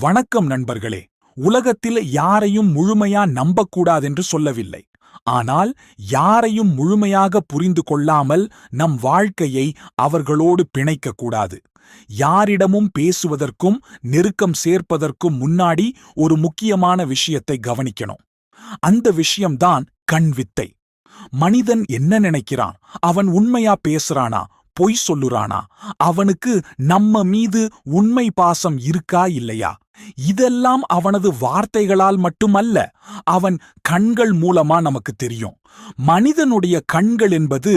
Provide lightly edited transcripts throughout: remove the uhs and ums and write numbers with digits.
வணக்கம் நண்பர்களே. உலகத்தில் யாரையும் முழுமையா நம்பக்கூடாதென்று சொல்லவில்லை. ஆனால் யாரையும் முழுமையாக புரிந்து கொள்ளாமல் நம் வாழ்க்கையை அவர்களோடு பிணைக்கக்கூடாது. யாரிடமும் பேசுவதற்கும் நெருக்கம் சேர்ப்பதற்கும் முன்னாடி ஒரு முக்கியமான விஷயத்தை கவனிக்கணும். அந்த விஷயம்தான் கண் வித்தை. மனிதன் என்ன நினைக்கிறான்? அவன் உண்மையா பேசுறானா, பொய் சொல்லுறானா, அவனுக்கு நம்ம மீது உண்மை பாசம் இருக்கா இல்லையா? இதெல்லாம் அவனது வார்த்தைகளால் மட்டுமல்ல, அவன் கண்கள் மூலமா நமக்கு தெரியும். மனிதனுடைய கண்கள் என்பது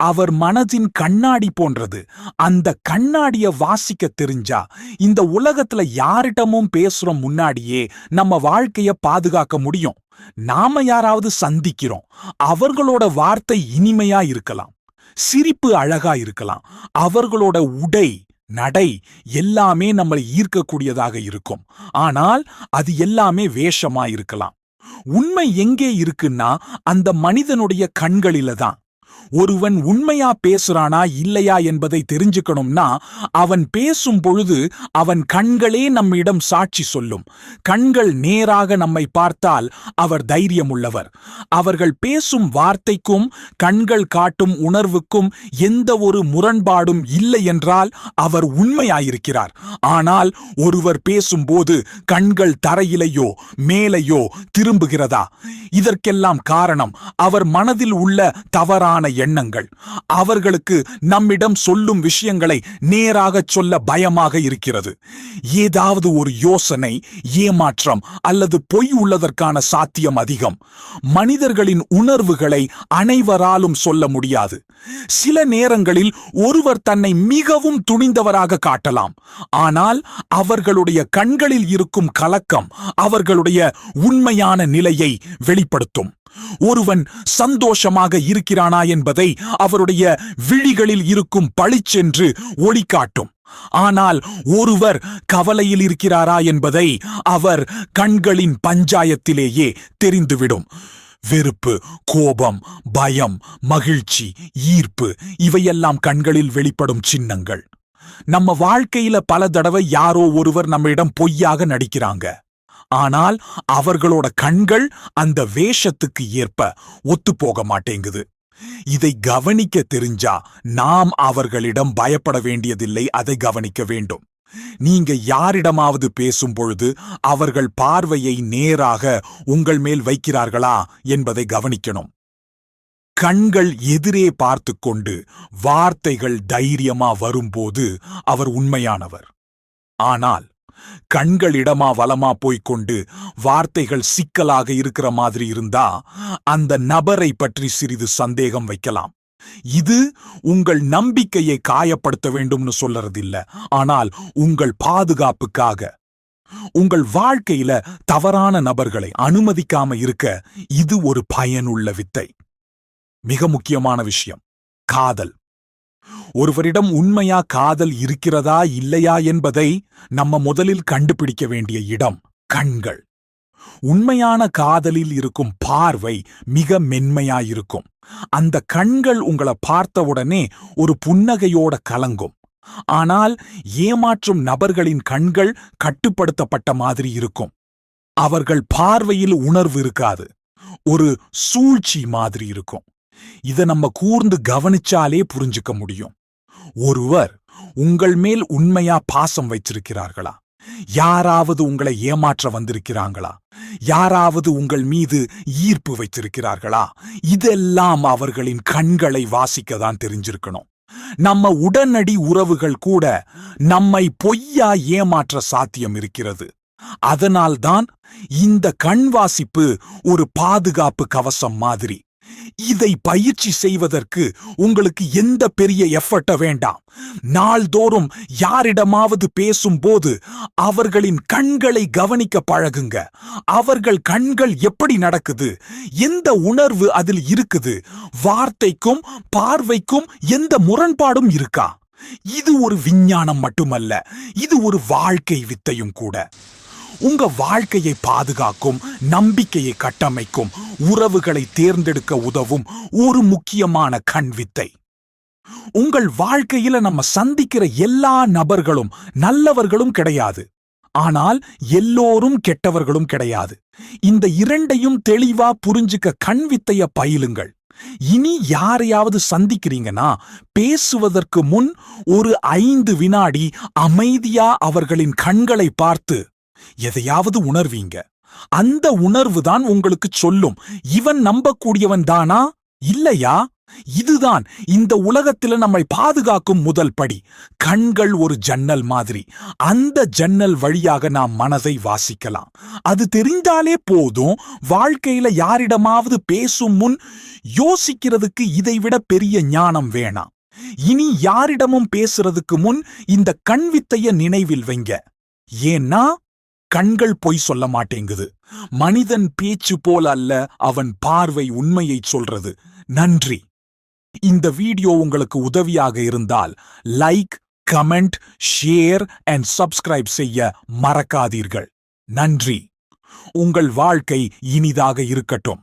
அவர் மனதின் கண்ணாடி போன்றது. அந்த கண்ணாடிய வாசிக்க தெரிஞ்சா இந்த உலகத்துல யாரிடமும் பேசுறோம் முன்னாடியே நம்ம வாழ்க்கைய பாதுகாக்க முடியும். நாம யாராவது சந்திக்கிறோம், அவர்களோட வார்த்தை இனிமையா இருக்கலாம், சிரிப்பு அழகா இருக்கலாம், அவர்களோட உடை நடை எல்லாமே நம்மளை ஈர்க்கக்கூடியதாக இருக்கும். ஆனால் அது எல்லாமே வேஷமா இருக்கலாம். உண்மை எங்கே இருக்குன்னா அந்த மனிதனுடைய கண்களில தான். ஒருவன் உண்மையா பேசுறானா இல்லையா என்பதை தெரிஞ்சுக்கணும்னா அவன் பேசும் பொழுது அவன் கண்களே நம்மிடம் சாட்சி சொல்லும். கண்கள் நேராக நம்மை பார்த்தால் அவர் தைரியமுள்ளவர். அவர்கள் பேசும் வார்த்தைக்கும் கண்கள் காட்டும் உணர்வுக்கும் எந்த ஒரு முரண்பாடும் இல்லை என்றால் அவர் உண்மையாயிருக்கிறார். ஆனால் ஒருவர் பேசும்போது கண்கள் தரையிலையோ மேலையோ திரும்புகிறதா? இதற்கெல்லாம் காரணம் அவர் மனதில் உள்ள தவறான எண்ணங்கள். அவர்களுக்கு நம்மிடம் சொல்லும் விஷயங்களை நேராகச் சொல்ல பயமாக இருக்கிறது. ஏதாவது ஒரு யோசனை, ஏமாற்றம் அல்லது பொய் உள்ளதற்கான சாத்தியம் அதிகம். மனிதர்களின் உணர்வுகளை அனைவராலும் சொல்ல முடியாது. சில நேரங்களில் ஒருவர் தன்னை மிகவும் துணிந்தவராக காட்டலாம். ஆனால் அவர்களுடைய கண்களில் இருக்கும் கலக்கம் அவர்களுடைய உண்மையான நிலையை வெளிப்படுத்தும். ஒருவன் சந்தோஷமாக இருக்கிறானா என்பதை அவருடைய விழிகளில் இருக்கும் பளிச்சென்று ஒளி காட்டும். ஆனால் ஒருவர் கவலையில் இருக்கிறாரா என்பதை அவர் கண்களின் பஞ்சாயத்திலேயே தெரிந்துவிடும். வெறுப்பு, கோபம், பயம், மகிழ்ச்சி, ஈர்ப்பு இவையெல்லாம் கண்களில் வெளிப்படும் சின்னங்கள். நம்ம வாழ்க்கையில பல தடவை யாரோ ஒருவர் நம்மிடம் பொய்யாக நடிக்கிறாங்க. ஆனால் அவர்களோட கண்கள் அந்த வேஷத்துக்கு ஏற்ப ஒத்துப்போக மாட்டேங்குது. இதை கவனிக்க தெரிஞ்சா நாம் அவர்களிடம் பயப்பட வேண்டியதில்லை, அதை கவனிக்க வேண்டும். நீங்க யாரிடமாவது பேசும் பொழுது அவர்கள் பார்வையை நேராக உங்கள் மேல் வைக்கிறார்களா என்பதை கவனிக்கணும். கண்கள் எதிரே பார்த்து கொண்டு வார்த்தைகள் தைரியமா வரும்போது அவர் உண்மையானவர். ஆனால் கண்கள் இடமா வலமா போய்கொண்டு வார்த்தைகள் சிக்கலாக இருக்கிற மாதிரி இருந்தா அந்த நபரை பற்றி சிறிது சந்தேகம் வைக்கலாம். இது உங்கள் நம்பிக்கையை காயப்படுத்த வேண்டும்னு சொல்றதில்ல, ஆனால் உங்கள் பாதுகாப்புக்காக. உங்கள் வாழ்க்கையில தவறான நபர்களை அனுமதிக்காம இருக்க இது ஒரு பயனுள்ள வித்தை. மிக முக்கியமான விஷயம், காதல். ஒருவரிடம் உண்மையா காதல் இருக்கிறதா இல்லையா என்பதை நம்ம முதலில் கண்டுபிடிக்க வேண்டிய இடம் கண்கள். உண்மையான காதலில் இருக்கும் பார்வை மிக மென்மையாயிருக்கும். அந்த கண்கள் உங்களை பார்த்தவுடனே ஒரு புன்னகையோட கலங்கும். ஆனால் ஏமாற்றும் நபர்களின் கண்கள் கட்டுப்படுத்தப்பட்ட மாதிரி இருக்கும். அவர்கள் பார்வையில் உணர்வு இருக்காது, ஒரு சூழ்ச்சி மாதிரி இருக்கும். இதை நம்ம கூர்ந்து கவனிச்சாலே புரிஞ்சுக்க முடியும். ஒருவர் உங்கள் மேல் உண்மையா பாசம் வைச்சிருக்கிறார்களா? யாராவது உங்களை ஏமாற்ற வந்திருக்கிறாங்களா? யாராவது உங்கள் மீது ஈர்ப்பு வைத்திருக்கிறார்களா? இதெல்லாம் அவர்களின் கண்களை வாசிக்கத்தான் தெரிஞ்சிருக்கணும். நம்ம உடனடி உறவுகள் கூட நம்மை பொய்யா ஏமாற்ற சாத்தியம் இருக்கிறது. அதனால்தான் இந்த கண் வாசிப்பு ஒரு பாதுகாப்பு கவசம் மாதிரி. இதை பயிற்சி செய்வதற்கு உங்களுக்கு எந்த பெரிய எஃபர்ட்ட வேண்டாம். நாள்தோறும் யாரிடமாவது பேசும்போது அவர்களின் கண்களை கவனிக்க பழகுங்க. அவர்கள் கண்கள் எப்படி நடக்குது, எந்த உணர்வு அதில் இருக்குது, வார்த்தைக்கும் பார்வைக்கும் எந்த முரண்பாடும் இருக்கா? இது ஒரு விஞ்ஞானம் மட்டுமல்ல, இது ஒரு வாழ்க்கை வித்தையும் கூட. உங்க வாழ்க்கையை பாதுகாக்கும், நம்பிக்கையை கட்டமைக்கும், உறவுகளை தேர்ந்தெடுக்க உதவும் ஒரு முக்கியமான கண் வித்தை. உங்கள் வாழ்க்கையில நம்ம சந்திக்கிற எல்லா நபர்களும் நல்லவர்களும் கிடையாது. ஆனால் எல்லோரும் கெட்டவர்களும் கிடையாது. இந்த இரண்டையும் தெளிவா புரிஞ்சுக்க கண் வித்தைய பயிலுங்கள். இனி யாரையாவது சந்திக்கிறீங்கன்னா பேசுவதற்கு முன் ஒரு 5 வினாடி அமைதியா அவர்களின் கண்களை பார்த்து எதையாவது உணர்வீங்க. அந்த உணர்வுதான் உங்களுக்கு சொல்லும், இவன் நம்பக்கூடியவன் தானா இல்லையா. இதுதான் இந்த உலகத்துல நம்மை பாதுகாக்கும் முதல் படி. கண்கள் ஒரு ஜன்னல் மாதிரி. அந்த ஜன்னல் வழியாக நாம் மனதை வாசிக்கலாம். அது தெரிந்தாலே போதும். வாழ்க்கையில யாரிடமாவது பேசும் முன் யோசிக்கிறதுக்கு இதைவிட பெரிய ஞானம் வேணாம். இனி யாரிடமும் பேசுறதுக்கு முன் இந்த கண் வித்தைய நினைவில் வைங்க. ஏன்னா கண்கள் பொய் சொல்ல மாட்டேங்குது. மனிதன் பேச்சு போல அல்ல, அவன் பார்வை உண்மையை சொல்றது. நன்றி. இந்த வீடியோ உங்களுக்கு உதவியாக இருந்தால் like, comment, share and subscribe செய்ய மறக்காதீர்கள். நன்றி. உங்கள் வாழ்க்கை இனிதாக இருக்கட்டும்.